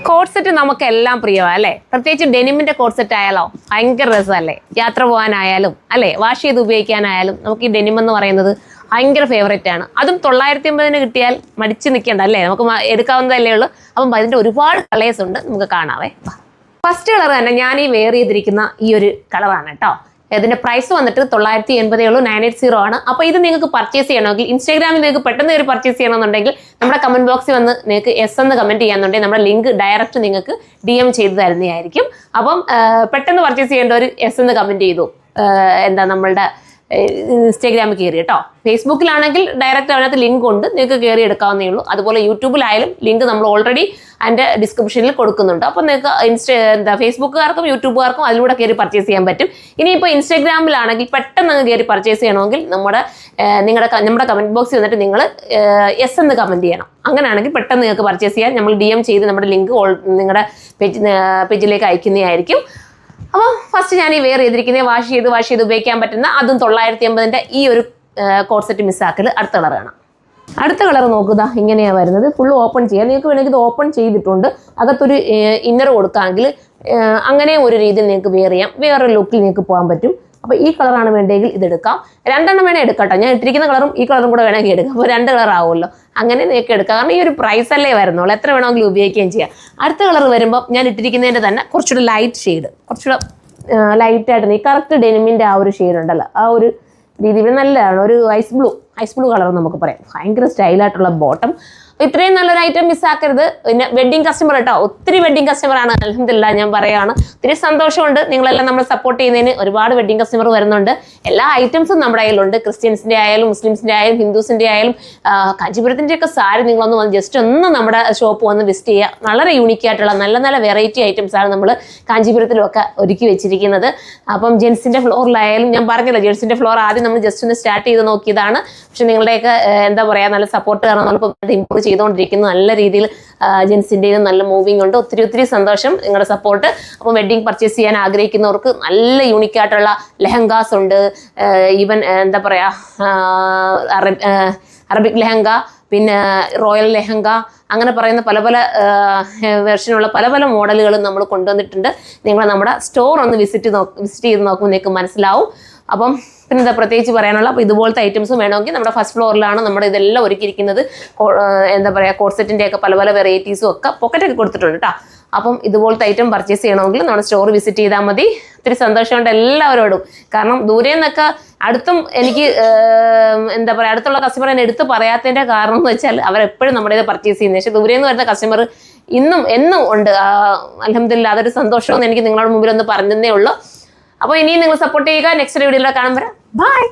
Code set നമുക്കെല്ലാം പ്രിയമാണ് അല്ലേ? പ്രത്യേകിച്ച് ഡെനിമിന്റെ കോഡ് സെറ്റ് ആയാലോ ഭയങ്കര രസമല്ലേ? യാത്ര പോകാനായാലും അല്ലേ, വാഷ് ചെയ്ത് ഉപയോഗിക്കാനായാലും നമുക്ക് ഈ ഡെനിം എന്ന് പറയുന്നത് ഭയങ്കര ഫേവറേറ്റ് ആണ്. അതും 950 കിട്ടിയാൽ മടിച്ച് നിൽക്കേണ്ട അല്ലേ, നമുക്ക് എടുക്കാവുന്നതല്ലേ ഉള്ളൂ. അപ്പം അതിൻ്റെ ഒരുപാട് കളേഴ്സ് ഉണ്ട്, നമുക്ക് കാണാവേ. ഫസ്റ്റ് കളർ തന്നെ ഞാൻ ഈ വെയർ ചെയ്തിരിക്കുന്ന ഈ ഒരു കളറാണ് കേട്ടോ. ഇതിന്റെ പ്രൈസ് വന്നിട്ട് 980 ഉള്ളൂ, 980 ആണ്. അപ്പോൾ ഇത് നിങ്ങൾക്ക് പർച്ചേസ് ചെയ്യണമെങ്കിൽ ഇൻസ്റ്റാഗ്രാമിൽ നിങ്ങൾക്ക് പെട്ടെന്ന് ഒരു പർച്ചേസ് ചെയ്യണമെന്നുണ്ടെങ്കിൽ നമ്മുടെ കമന്റ് ബോക്സിൽ വന്ന് നിങ്ങൾക്ക് എസ് എന്ന് കമന്റ് ചെയ്യാന്നുണ്ടെങ്കിൽ നമ്മുടെ ലിങ്ക് ഡയറക്റ്റ് നിങ്ങൾക്ക് DM ചെയ്ത് തരുന്നതായിരിക്കും. അപ്പം പെട്ടെന്ന് പർച്ചേസ് ചെയ്യേണ്ടവർ എസ് എന്ന് കമന്റ് ചെയ്തു നമ്മളുടെ ഇൻസ്റ്റാഗ്രാമിൽ കയറി കേട്ടോ. ഫേസ്ബുക്കിലാണെങ്കിൽ ഡയറക്റ്റ് അതിനകത്ത് ലിങ്ക് ഉണ്ട്, നിങ്ങൾക്ക് കയറി എടുക്കാവുന്നേ ഉള്ളൂ. അതുപോലെ യൂട്യൂബിലായാലും ലിങ്ക് നമ്മൾ ഓൾറെഡി അതിൻ്റെ ഡിസ്ക്രിപ്ഷനിൽ കൊടുക്കുന്നുണ്ട്. അപ്പോൾ നിങ്ങൾക്ക് ഫേസ്ബുക്കുകാർക്കും യൂട്യൂബുകാർക്കും അതിലൂടെ കയറി പർച്ചേസ് ചെയ്യാൻ പറ്റും. ഇനിയിപ്പോൾ ഇൻസ്റ്റാഗ്രാമിലാണെങ്കിൽ പെട്ടെന്ന് കയറി പർച്ചേസ് ചെയ്യണമെങ്കിൽ നമ്മുടെ കമൻറ്റ് ബോക്സിൽ വന്നിട്ട് നിങ്ങൾ എസ് എന്ന് കമൻറ്റ് ചെയ്യണം. അങ്ങനെയാണെങ്കിൽ പെട്ടെന്ന് നിങ്ങൾക്ക് പർച്ചേസ് ചെയ്യാൻ നമ്മൾ DM ചെയ്ത് നമ്മുടെ ലിങ്ക് നിങ്ങളുടെ പേജിലേക്ക് അയക്കുന്നതായിരിക്കും. അപ്പോൾ ഫസ്റ്റ് ഞാൻ ഈ വെയർ ചെയ്തിരിക്കുന്നത് വാഷ് ചെയ്ത് ഉപയോഗിക്കാൻ പറ്റുന്ന അതും 980 ഈ ഒരു കോഡ് സെറ്റ് മിസ്സാക്കൽ. അടുത്ത കളർ കാണാം. അടുത്ത കളർ നോക്കുക, ഇങ്ങനെയാണ് വരുന്നത്. ഫുള്ള് ഓപ്പൺ ചെയ്യാം. നിങ്ങൾക്ക് വേണമെങ്കിൽ ഇത് ഓപ്പൺ ചെയ്തിട്ടുണ്ട് അകത്തൊരു ഇന്നർ കൊടുക്കാമെങ്കിൽ അങ്ങനെ ഒരു രീതിയിൽ നിങ്ങൾക്ക് വെയർ ചെയ്യാം. വേറൊരു ലുക്കിൽ നിങ്ങൾക്ക് പോകാൻ പറ്റും. അപ്പോൾ ഈ കളറാണ് വേണ്ടെങ്കിൽ ഇതെടുക്കാം. 2 എണ്ണം വേണേൽ എടുക്കാം കേട്ടോ. ഞാൻ ഇട്ടിരിക്കുന്ന കളറും ഈ കളറും കൂടെ വേണമെങ്കിൽ എടുക്കാം. അപ്പോൾ 2 കളർ ആവുമല്ലോ. അങ്ങനെ നിങ്ങൾക്ക് എടുക്കാം. കാരണം ഈ ഒരു പ്രൈസല്ലേ വരുന്നുള്ളൂ, എത്ര വേണമെങ്കിലും ഉപയോഗിക്കുകയും ചെയ്യാം. അടുത്ത കളർ വരുമ്പോൾ ഞാൻ ഇട്ടിരിക്കുന്നതിൻ്റെ തന്നെ കുറച്ചുകൂടെ ലൈറ്റ് ഷെയ്ഡ്, കുറച്ചുകൂടെ ലൈറ്റായിട്ട് ഈ കറക്റ്റ് ഡെനിമിൻ്റെ ആ ഒരു ഷെയ്ഡ് ഉണ്ടല്ലോ, ആ ഒരു രീതിയിൽ നല്ലതാണ്. ഒരു ഐസ് ബ്ലൂ കളർ നമുക്ക് പറയാം. ഭയങ്കര സ്റ്റൈലായിട്ടുള്ള ബോട്ടം. ഇത്രയും നല്ലൊരു ഐറ്റം മിസ്സാക്കരുത്. പിന്നെ വെഡ്ഡിങ് കസ്റ്റമർ കേട്ടോ, ഒത്തിരി വെഡ്ഡിങ് കസ്റ്റമറാണ്. അൽഹംദുലില്ലാഹ് ഞാൻ പറയുകയാണ്, ഒത്തിരി സന്തോഷമുണ്ട്. നിങ്ങളെല്ലാം നമ്മളെ സപ്പോർട്ട് ചെയ്യുന്നതിന്. ഒരുപാട് വെഡ്ഡിങ് കസ്റ്റമർ വരുന്നുണ്ട്. എല്ലാ ഐറ്റംസും നമ്മുടെ കയ്യിലുണ്ട്. ക്രിസ്ത്യൻസിൻ്റെ ആയാലും മുസ്ലിംസിൻ്റെ ആയാലും ഹിന്ദുസിൻ്റെ ആയാലും കാഞ്ചീപുരത്തിൻ്റെയൊക്കെ സാരി നിങ്ങളൊന്ന് വന്ന് ജസ്റ്റ് ഒന്ന് നമ്മുടെ ഷോപ്പ് വന്ന് വിസിറ്റ് ചെയ്യുക. വളരെ യൂണിക്കായിട്ടുള്ള നല്ല വെറൈറ്റി ഐറ്റംസാണ് നമ്മൾ കാഞ്ചീപുരത്തിലൊക്കെ ഒരുക്കി വെച്ചിരിക്കുന്നത്. അപ്പം ജെൻസിൻ്റെ ഫ്ലോറിലായാലും ഞാൻ പറഞ്ഞല്ലോ, ജെൻസിൻ്റെ ഫ്ലോർ ആദ്യം നമ്മൾ ജസ്റ്റ് ഒന്ന് സ്റ്റാർട്ട് ചെയ്ത് നോക്കിയതാണ്. പക്ഷെ നിങ്ങളുടെയൊക്കെ എന്താ പറയുക, നല്ല സപ്പോർട്ട് കാരണം നമ്മളിപ്പോൾ ഇമ്പ്രൂവ് ചെയ്തുകൊണ്ടിരിക്കുന്നു. നല്ല രീതിയിൽ ജെൻസിൻ്റെയും നല്ല മൂവിങ് ഉണ്ട്. ഒത്തിരി സന്തോഷം നിങ്ങളുടെ സപ്പോർട്ട്. അപ്പോൾ വെഡ്ഡിങ് പർച്ചേസ് ചെയ്യാൻ ആഗ്രഹിക്കുന്നവർക്ക് നല്ല യൂണിക്കായിട്ടുള്ള ലെഹങ്കാസ് ഉണ്ട്. ഈവൻ എന്താ പറയുക, അറബിക് ലെഹങ്ക, പിന്നെ റോയൽ ലെഹങ്ക, അങ്ങനെ പറയുന്ന പല വെർഷനുള്ള പല മോഡലുകളും നമ്മൾ കൊണ്ടുവന്നിട്ടുണ്ട്. നിങ്ങൾ നമ്മുടെ സ്റ്റോർ ഒന്ന് വിസിറ്റ് ചെയ്ത് നോക്കുമ്പോൾ നിങ്ങൾക്ക് മനസ്സിലാവും. അപ്പം പിന്നെ പ്രത്യേകിച്ച് പറയാനുള്ള, അപ്പോൾ ഇതുപോലത്തെ ഐറ്റംസും വേണമെങ്കിൽ നമ്മുടെ ഫസ്റ്റ് ഫ്ലോറിലാണ് നമ്മുടെ ഇതെല്ലാം ഒരുക്കിയിരിക്കുന്നത്. എന്താ പറയുക, കോഡ് സെറ്റിൻ്റെയൊക്കെ പല വെറൈറ്റീസും ഒക്കെ പോക്കറ്റൊക്കെ കൊടുത്തിട്ടുണ്ട് കേട്ടോ. അപ്പം ഇതുപോലത്തെ ഐറ്റം പർച്ചേസ് ചെയ്യണമെങ്കിൽ നമ്മുടെ സ്റ്റോർ വിസിറ്റ് ചെയ്താൽ മതി. ഒത്തിരി സന്തോഷമുണ്ട് എല്ലാവരോടും. കാരണം ദൂരെ നിന്നൊക്കെ അടുത്തും എനിക്ക് എന്താ പറയുക, അടുത്തുള്ള കസ്റ്റമർ എന്നെ എടുത്ത് പറയാത്തതിൻ്റെ കാരണം എന്ന് വെച്ചാൽ അവരെപ്പോഴും നമ്മുടെ ഇത് പർച്ചേസ് ചെയ്യുന്നത്. പക്ഷേ ദൂരെ നിന്ന് വരുന്ന കസ്റ്റമർ എന്നും ഉണ്ട്. അൽഹംദുലില്ലാഹ്, അതൊരു സന്തോഷമെന്ന് എനിക്ക് നിങ്ങളുടെ മുമ്പിൽ ഒന്ന് പറഞ്ഞതേ ഉള്ളൂ. അപ്പോൾ ഇനിയും നിങ്ങൾ സപ്പോർട്ട് ചെയ്യുക. നെക്സ്റ്റ് വീഡിയോയിൽ കാണാൻ വരാം. ബൈ.